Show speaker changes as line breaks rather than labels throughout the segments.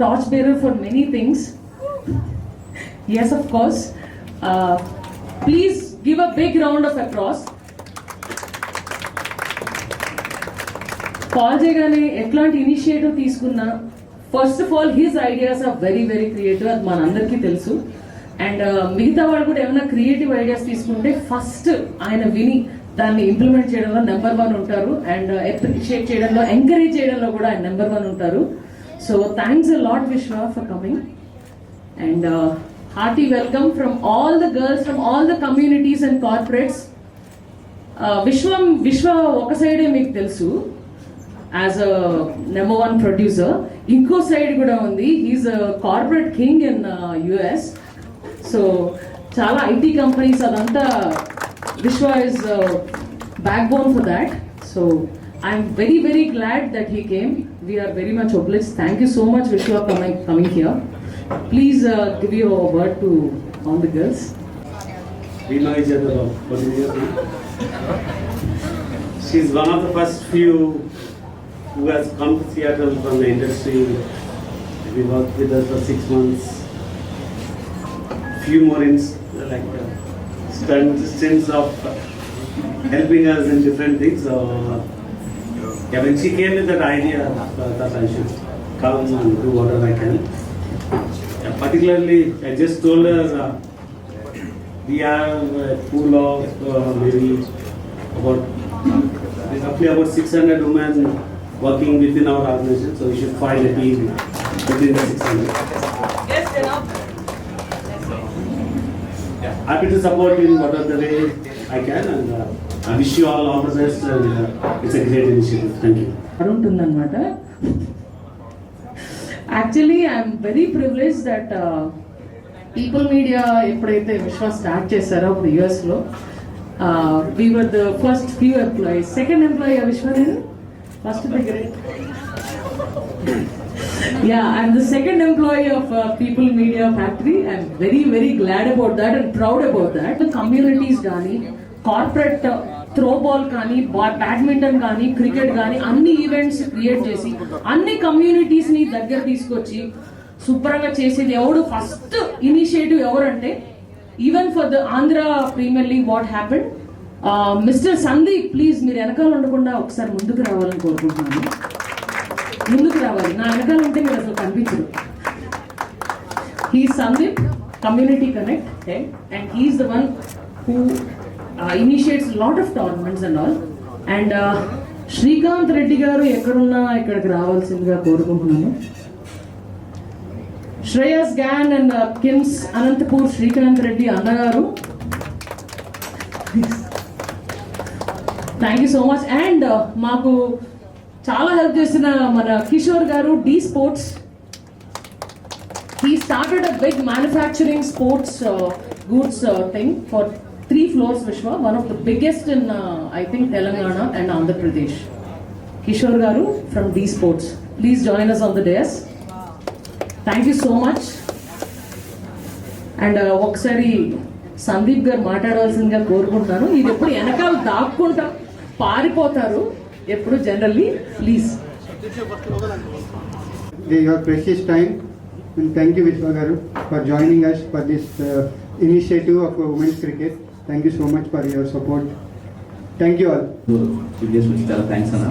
torchbearer for many things. Yes, of course. Please give a big round of applause. Paul Jegane ఎట్లాంటి initiative తీసుకున్నా first of all his ideas are very very creative, అది మనందరికీ తెలుసు. And మిగతా వాళ్ళు కూడా ఏమైనా క్రియేటివ్ ఐడియాస్ తీసుకుంటే ఫస్ట్ ఆయన విని దాన్ని ఇంప్లిమెంట్ చేయడంలో నెంబర్ 1 ఉంటారు. అండ్ అప్రిషియేట్ చేయడంలో, ఎంకరేజ్ చేయడంలో కూడా ఆయన నెంబర్ 1 ఉంటారు. సో థ్యాంక్స్ అ లాట్ విశ్వ for coming. And hearty welcome from all the girls from all the communities and corporates. Vishwa oka side meeku telusu as a number 1 producer, inko side kuda undi, he's a corporate king in US. So chala IT companies adanta Vishwa is backbone for that. So I'm very very glad that he came. We are very much obliged. Thank you so much Vishwa coming here. Please give your word to all the girls.
We know each other for years. She's one of the first few who has come to Seattle from the industry. We worked with her for 6 months. Few more stints of helping us in different things. Yeah, when she came with that idea that I should come and do whatever I can. Particularly, I just told her we have a pool of maybe roughly about 600 women working within our organization, so we should find a team within the 600.
Yes, enough.
Happy to support in whatever way I can, and I wish you all the best. And it's a great initiative. Thank you.
Aruntundanamata. Actually, I'm very privileged that People Media ఎప్పుడైతే విశ్వ start చేశారో అప్పుడు యూఎస్లో we were the first few employees. Second employee విశ్వ నేను first దగ్గర. Yeah, I'm the second employee of People Media Factory. I'm very very glad about that and proud about that. The communities కానీ corporate throwball కానీ badminton కానీ cricket కానీ అన్ని events create చేసి అన్ని కమ్యూనిటీస్ ని దగ్గర తీసుకొచ్చి శుభ్రంగా చేసేది ఎవడు ఫస్ట్ ఇనిషియేటివ్ ఎవరంటే even for the Andhra Premier League what happened mister Sandeep, please మీరు వెనకాల ఉండకుండా ఒకసారి ముందుకు రావాలని కోరుకుంటున్నాను. ముందుకు రావాలి, నా వెనకాల ఉంటే మీరు అసలు కనిపించరు. He Sandeep community connect and he is the one who initiates a lot of tournaments and all. And Srikanth Reddy garu ఎక్కడున్నా ఇక్కడికి రావాల్సిందిగా కోరుకుంటున్నాను. శ్రేయస్ గ్యాన్ అండ్ కిమ్స్ అనంతపూర్ శ్రీకాంత్ రెడ్డి అన్నగారు, thank you so much. And మాకు చాలా హెల్ప్ చేసిన మన Kishore garu, D sports. He started a big manufacturing sports goods thing for 3 floors, Vishwa, one of the biggest in I think Telangana and Andhra Pradesh. Kishore Garu from D Sports, please join us on the dais. Thank you so much. And ఒకసారి సందీప్ గారు మాట్లాడవలసిందిగా కోరుకుంటున్నాను. ఇది ఎప్పుడు వెనకాల దాక్కుంటా పారిపోతారు ఎప్పుడు generally. Please.
Your precious time, and thank you Vishwa Garu for joining us for this initiative of women's cricket. Thank you so much for your support. Thank you all.
Videos వచ్చి చాలా థ్యాంక్స్ అన్న.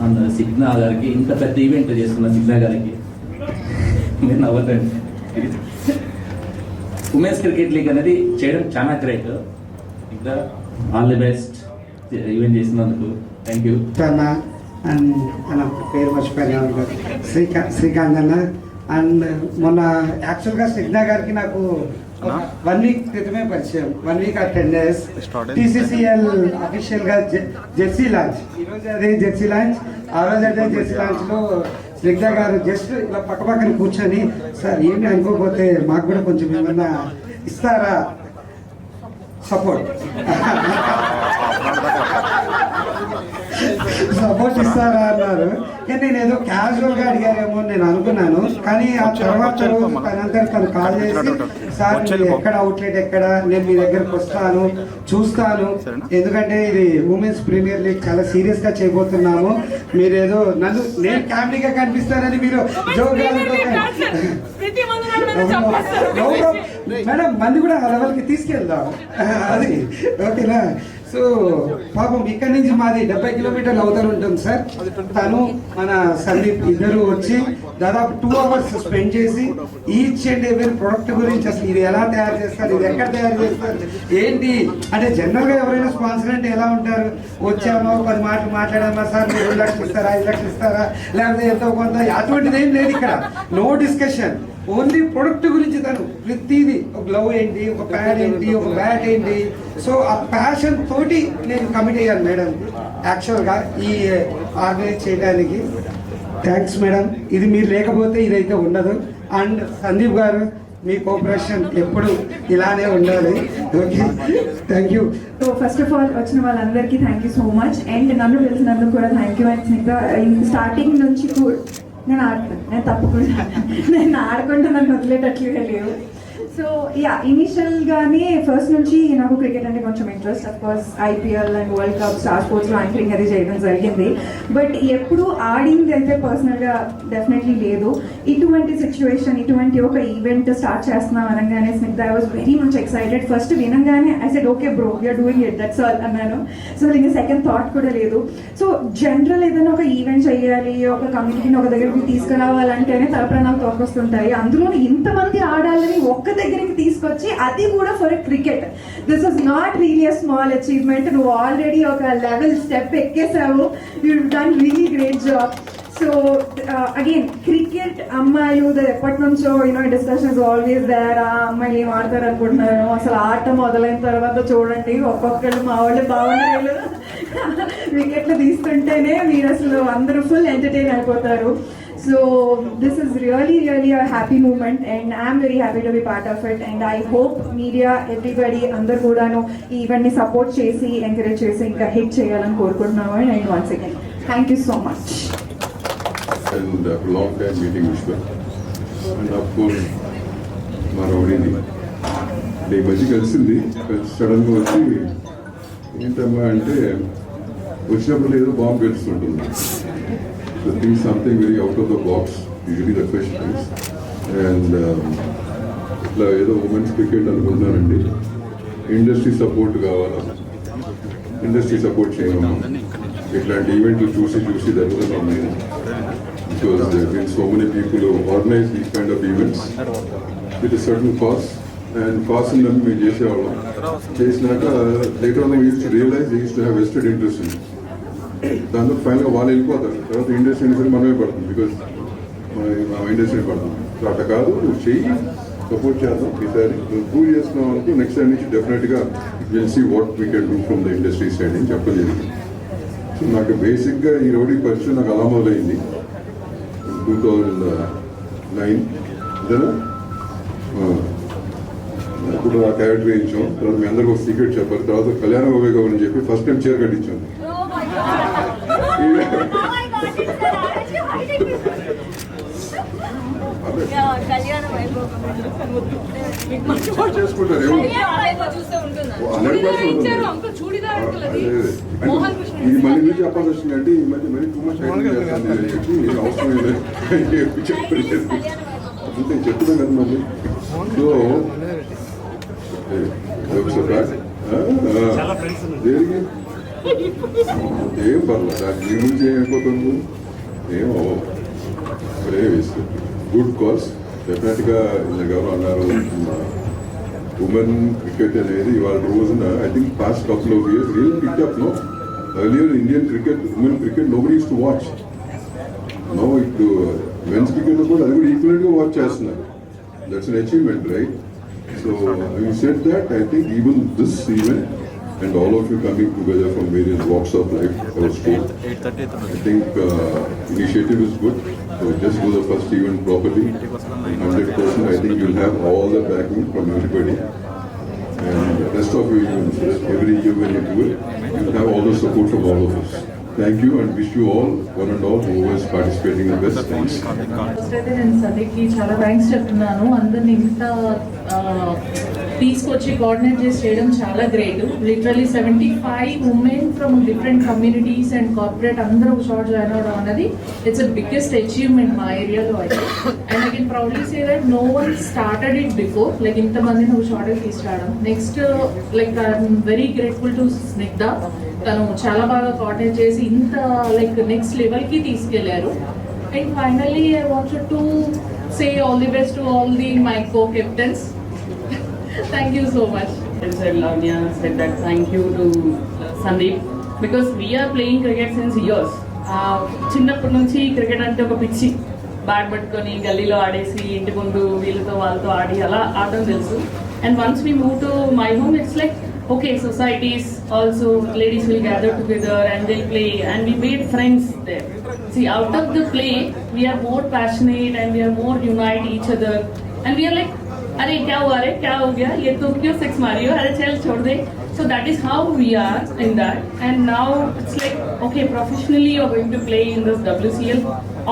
And Cigna గారికి ఇంత పెద్ద event చేస్తున్న Cigna గారికి మీరు నవ్వదండి. Women's cricket league అనేది చేయడం చాలా గ్రేట్. ఇంకా ఆల్ ది బెస్ట్ ఈవెంట్ చేసినందుకు. థ్యాంక్ యూ
అండ్ అన్న పేరు మర్చిపోయాను, శ్రీకాంత్ అన్న. అండ్ మొన్న యాక్చువల్గా సిగ్నా గారికి నాకు 1 వీక్ క్రితమే పరిచయం, 1 వీక్ ఆర్ 10 days. TCCL అఫీషియల్గా జెర్సీ లాంచ్, ఈరోజు అదే జెర్సీ లాంచ్. ఆ రోజు అదే జెర్సీ లాంచ్లో స్నిగ్ధ గారు జస్ట్ ఇలా పక్కన కూర్చొని, సార్ ఏమి అనుకోకపోతే మాకు కూడా కొంచెం ఏమన్నా ఇస్తారా సపోర్ట్ సపోర్ట్ ఇస్తారా అన్నారు. కానీ నేను ఏదో క్యాజువల్ గా అడిగారేమో అని నేను అనుకున్నాను. కానీ ఆ తర్వాత రోజు తను కాల్ చేసి, సార్ మీరు ఎక్కడ అవుట్లెట్ ఎక్కడ, నేను మీ దగ్గరకు వస్తాను, చూస్తాను, ఎందుకంటే ఇది ఉమెన్స్ ప్రీమియర్ లీగ్ చాలా సీరియస్ గా చేయబోతున్నాము, మీరేదో నేను కామెడీగా కనిపిస్తానని మీరు జోక్ మేడం మంది కూడా ఆ లెవెల్కి తీసుకెళ్దాం అది ఓకేనా. సో పాపం ఇక్కడి నుంచి మాది 70 కిలోమీటర్లు అవతల ఉంటుంది సార్. తను మన సందీప్ ఇద్దరు వచ్చి దాదాపు 2 hours స్పెండ్ చేసి ఈచ్ అండ్ ఎవరి ప్రొడక్ట్ గురించి, అసలు ఇది ఎలా తయారు చేస్తారు, ఇది ఎక్కడ తయారు చేస్తారు, ఏంటి అంటే జనరల్ గా ఎవరైనా స్పాన్సర్ అంటే ఎలా ఉంటారు, వచ్చామో 10 మాటలు మాట్లాడామా, సార్ మీరు 2 లక్షలు ఇస్తారా, 5 లక్షలు ఇస్తారా, లేకపోతే ఎంతో కొంత, అటువంటిది ఏం లేదు ఇక్కడ. నో డిస్కషన్, ఓన్లీ ప్రొడక్ట్ గురించి తను ప్రతిదీ, ఒక గ్లవ్ ఏంటి, ఒక ప్యాడ్ ఏంటి, ఒక బ్యాట్ ఏంటి. సో ఆ ప్యాషన్ తోటి నేను కమిట్ అయ్యాను మేడం యాక్చువల్గా ఈ ఆర్గనైజ్ చేయడానికి. థ్యాంక్స్ మేడం, ఇది మీరు లేకపోతే ఇదైతే ఉండదు. అండ్ సందీప్ గారు మీ కోఆపరేషన్ ఎప్పుడు ఇలానే ఉండాలి. Okay, thank you.
So first of all వచ్చిన వాళ్ళందరికీ thank you so much. And నన్ను పిలిచినందుకు కూడా thank you. And Snigdha starting నుంచి కూడా నేను ఆడతాను, నేను తప్పకుండా నేను ఆడకుండా నన్ను వదిలేటట్లుగా లేవు. సో యా, ఇనిషియల్గానే ఫస్ట్ నుంచి నాకు క్రికెట్ అంటే కొంచెం interest. Of course IPL and world cup, star స్పోర్ట్స్లో యాంకరింగ్ అది చేయడం జరిగింది. బట్ ఎప్పుడు ఆడింది అయితే పర్సనల్గా డెఫినెట్లీ లేదు. ఇటువంటి సిచ్యువేషన్, ఇటువంటి ఒక ఈవెంట్ స్టార్ట్ చేస్తున్నాం అనగానే Snigdha I was very much excited. First వినగానే I said okay bro, you're doing it, that's all అన్నాను. సో ఇంకా సెకండ్ థాట్ కూడా లేదు. సో జనరల్ ఏదైనా ఒక ఈవెంట్ చేయాలి, ఒక కమ్యూనిటీని ఒక దగ్గరికి తీసుకురావాలంటేనే తలప్రాణాలు తోకొస్తుంటాయి. అందులో ఇంతమంది ఆడాలని ఒక్క దగ్గరికి తీసుకొచ్చి, అది కూడా for cricket. This was not really a small achievement. నువ్వు ఆల్రెడీ ఒక లెవెల్ స్టెప్ ఎక్కేసావు. You done really great job. So again cricket అమ్మాయిలు ఎప్పటి నుంచో డిస్కషన్ ఇస్ ఆల్వేస్ దేర్. ఆ అమ్మాయిలు ఏం ఆడతారు అనుకుంటున్నారు, అసలు ఆట మొదలైన తర్వాత చూడండి ఒక్కొక్కళ్ళు మా వాళ్ళు బాగుండేళ్ళు వికెట్లు తీసుకుంటేనే మీరు అసలు అందరూ ఫుల్ ఎంటర్టైన్ అయిపోతారు. So this is really a happy moment and I am very happy to be part of it, and I hope media everybody అందరూ కూడాను ఈ ఈవెంట్ ని సపోర్ట్ చేసి ఎంకరేజ్ చేసి ఇంకా హిట్ చేయాలని కోరుకుంటున్నాము. And once again thank you so much.
And long time meeting Vishwa, and of course మా రౌడీని ఈ మధ్య కలిసింది. సడన్గా వచ్చి ఏంటమ్మా అంటే వచ్చినప్పుడు ఏదో bomb గెలుస్తుంటుంది. So think something very out of the box, usually the question is. And ఇట్లా ఏదో ఉమెన్స్ క్రికెట్ అనుకుంటున్నానండి, ఇండస్ట్రీ సపోర్ట్ కావాలా, ఇండస్ట్రీ సపోర్ట్ చేయమా, ఇట్లాంటి ఈవెంట్లు చూసి జరుగుతున్నాం నేను. Because there have been so many people who organize these kind of events with a certain cost, and cost in them మేము చేసేవాళ్ళం. చేసినాక later on we used to realize they used to have vested interest in it. దాంతో ఫైనల్గా వాళ్ళు వెళ్ళిపోతారు. తర్వాత industry అనేది మనమే పడుతుంది, బికాజ్ మా ఇండస్ట్రీ పడుతుంది. సో అట్లా కాదు, నువ్వు చెయ్యి, సపోర్ట్ చేద్దాం. ఈసారి నువ్వు ప్రూవ్ చేస్తున్నావు అనుకో, నెక్స్ట్ టైం నుంచి డెఫినెట్గా will see what we can do from the industry side అని చెప్పడం జరిగింది. సో నాకు బేసిక్గా ఈ రౌడీ పరిచయం నాకు అలా మొదలైంది 2009. ఇదేనా అప్పుడు ఆ క్యారెక్టర్ వేయించాం. తర్వాత మీ అందరికీ ఒక సీక్రెట్ చెప్పారు. తర్వాత కళ్యాణ బాబు అని చెప్పి ఫస్ట్ టైం చీర కట్టించాం. చేసుకుంటారు ఈ మళ్ళీ నుంచి చెప్పాల్సి వచ్చిందంటే ఈ మధ్య మరీ టూ మచ్ చేస్తాను అని చెప్పి అవసరం చెప్పలేదు. అంటే చెప్తున్నాం కదా మళ్ళీ. సో దేనికి ఏం పర్లేదు, దాని మీ గురించి ఏమైపోతుంది ఏమో ఇప్పుడే వేస్తుంది. గుడ్ కాజ్ డెఫినెట్గా ఎవరు అన్నారు, ఉమెన్ క్రికెట్ అనేది ఇవాళ రోజున I think past couple of years real pickup. No earlier Indian cricket, women cricket nobody used to watch. No ఇప్పుడు మెన్స్ క్రికెట్ కూడా అది కూడా ఈక్వల్గా వాచ్ చేస్తున్నారు. That's an achievement, right? So having said that, I think even this event and all of you coming together from various walks of life, I think initiative is good. So just do the first event properly. 100%, I think you'll have all the backing from everybody. And rest of you every year when you do it, you have all the support of all of us. Thank you and wish you all, one and all, who is participating in this. Thanks.
First అయితే నేను సందీప్కి చాలా thanks చెప్తున్నాను. అందరిని ఇంత తీసుకొచ్చి coordinate చేసి చేయడం చాలా great. Literally 75 women from different communities and corporate అందరూ ఒక షార్ట్ జాయిన్ అవడం అనేది ఇట్స్ అ బిగ్గెస్ట్ అచీవ్మెంట్ మా ఏరియాలో అయితే. And I can proudly say that no one started it before, like ఇంతమందిని ఒక షార్ట్ తీసుకురావడం. Next like I'm very grateful to Snigdha, తను చాలా బాగా కోఆర్డినేట్ చేసి ఇంత లైక్ నెక్స్ట్ లెవెల్కి తీసుకెళ్లారు. And finally I wanted to say all the best to all the my co-captains. Thank you so much.
Said Lavanya said that thank you to Sandeep because we are playing cricket since years. చిన్నప్పటి నుంచి cricket అంటే ఒక పిచ్చి, bat పట్టుకొని గల్లీలో ఆడేసి ఇంటి ముందు వీళ్ళతో వాళ్ళతో ఆడి అలా ఆడడం తెలుసు. And once we move to my home it's like okay, societies also, ladies will gather together and they'll play and we made friends there. See, out of the play we are more passionate and we are more unite each other and we are like, अरे क्या हुआ रे, क्या हो गया, ये तो क्यों सिक्स मारी हो, अरे चल छोड़ दे. So that is how we are in that. And now it's like, okay, professionally you're going to play in this WCL,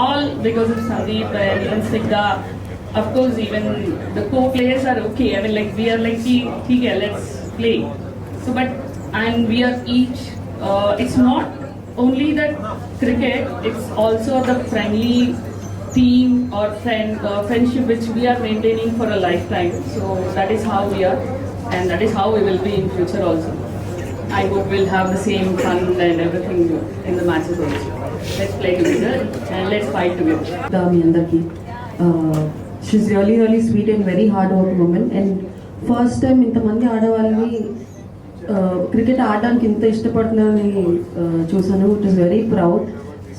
all because of Sandeep and even Snigdha. Of course, even the co-players are okay. I mean, like we are like, okay, let's play. So, but and we are each. It's not only that cricket; it's also the friendly team or friendship which we are maintaining for a lifetime. So that is how we are, and that is how we will be in future also. I hope we'll have the same fun and everything in the matches also. Let's play together and let's fight together.
మీ అందరికి she is really really sweet and very hard work women. And first time ఇంతమంది ఆడవాళ్ళని cricket ఆడడానికి ఇంత ఇష్టపడుతున్నారని చూసాను. It is very proud.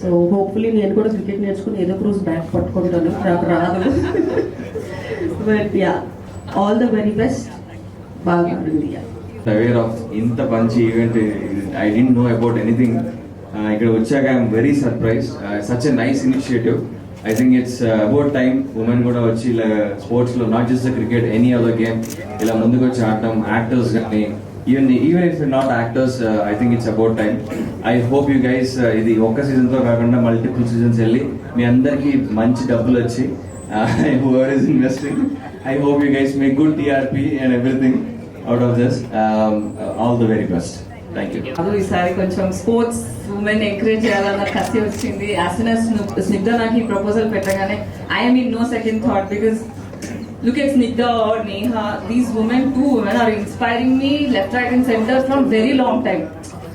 So hopefully నేను కూడా క్రికెట్ నేర్చుకుని ఏదో ఒక రోజు బ్యాట్ పట్టుకుంటాను, నాకు రాదు. But yeah, all the very best. బాగా ఆడింది.
అవేర్ ఆఫ్ ఇంత మంచి event I don't know about anything. ఇక్కడ వచ్చాక I'm very surprise. Such a nice initiative. I think it's about time women కూడా వచ్చి ఇలా స్పోర్ట్స్లో not just cricket, any other game ఇలా ముందుకు వచ్చి ఆడటం. యాక్టర్స్ కానీ even if not actors, I think it's about time. I hope you guys ఇది ఒక్క సీజన్తో కాకుండా మల్టిపుల్ సీజన్స్ వెళ్ళి మీ అందరికీ మంచి డబ్బులు వచ్చి whoever is investing, I hope you guys make good TRP and everything out of this. All the very best. Thank you.
అది ఈసారి కొంచెం స్పోర్ట్స్ ఉమెన్ ఎంకరేజ్ చేయాలన్న కసి వచ్చింది. యాజ్ సూన్ యాజ్ స్నిగ్ధ నాకు ఈ ప్రపోజల్ పెట్టగానే I'm in no second thought because look at Snigdha or Neha, these two women are inspiring me left, right and center from very long time.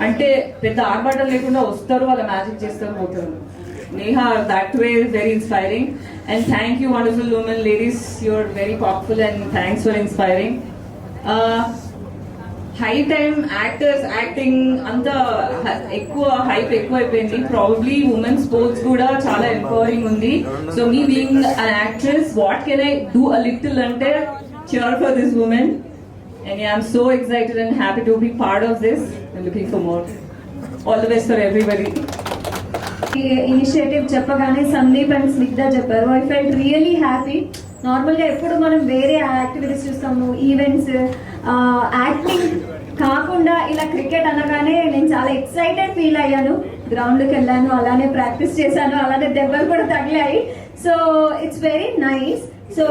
అంటే పెద్ద ఆర్భాటం లేకుండా వస్తారు, వాళ్ళ మ్యాజిక్ చేస్తారు, పోతారు. Neha, that way is very inspiring. And thank you, wonderful women, ladies. You're very powerful and thanks for inspiring. High time actors acting అంతా ఎక్కువ హైప్ ఎక్కువైపోయింది. ప్రాబబ్లీ ఉమెన్ స్పోర్ట్స్ కూడా చాలా ఎంపవరింగ్ ఉంది. So me being an actress, what can I do a little అంటే cheer for this woman. And yeah, I'm so excited and happy to be part of this. I'm looking for more. All the best for everybody.
Initiative చెప్పగానే Sandeep and Snigdha చెప్పారు. I felt really happy. నార్మల్గా ఎప్పుడు మనం వేరే activities చూస్తాము, events, acting కాకుండా ఇలా cricket అనగానే నేను చాలా ఎక్సైటెడ్ ఫీల్ అయ్యాను. గ్రౌండ్కి వెళ్ళాను, అలానే ప్రాక్టీస్ చేశాను, అలానే దెబ్బలు కూడా తగిలాయి. So it's very nice. So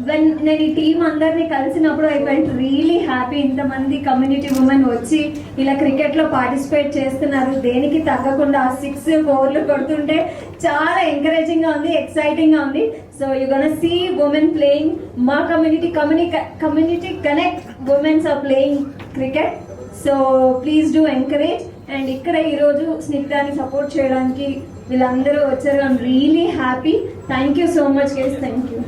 when నేను ఈ టీం అందరినీ కలిసినప్పుడు ఐ ఫెల్ట్ రియలీ హ్యాపీ. ఇంతమంది కమ్యూనిటీ ఉమెన్ వచ్చి ఇలా క్రికెట్లో పార్టిసిపేట్ చేస్తున్నారు, దేనికి తగ్గకుండా 6 4 కొడుతుంటే చాలా ఎంకరేజింగ్గా ఉంది, ఎక్సైటింగ్గా ఉంది. So you gonna see women playing. మా community connect women's are playing cricket. So please do encourage. And ఇక్కడ ఈరోజు స్నిగ్ధాని సపోర్ట్ చేయడానికి వీళ్ళందరూ వచ్చారు. I'm really happy. Thank you so much guys. Thank you.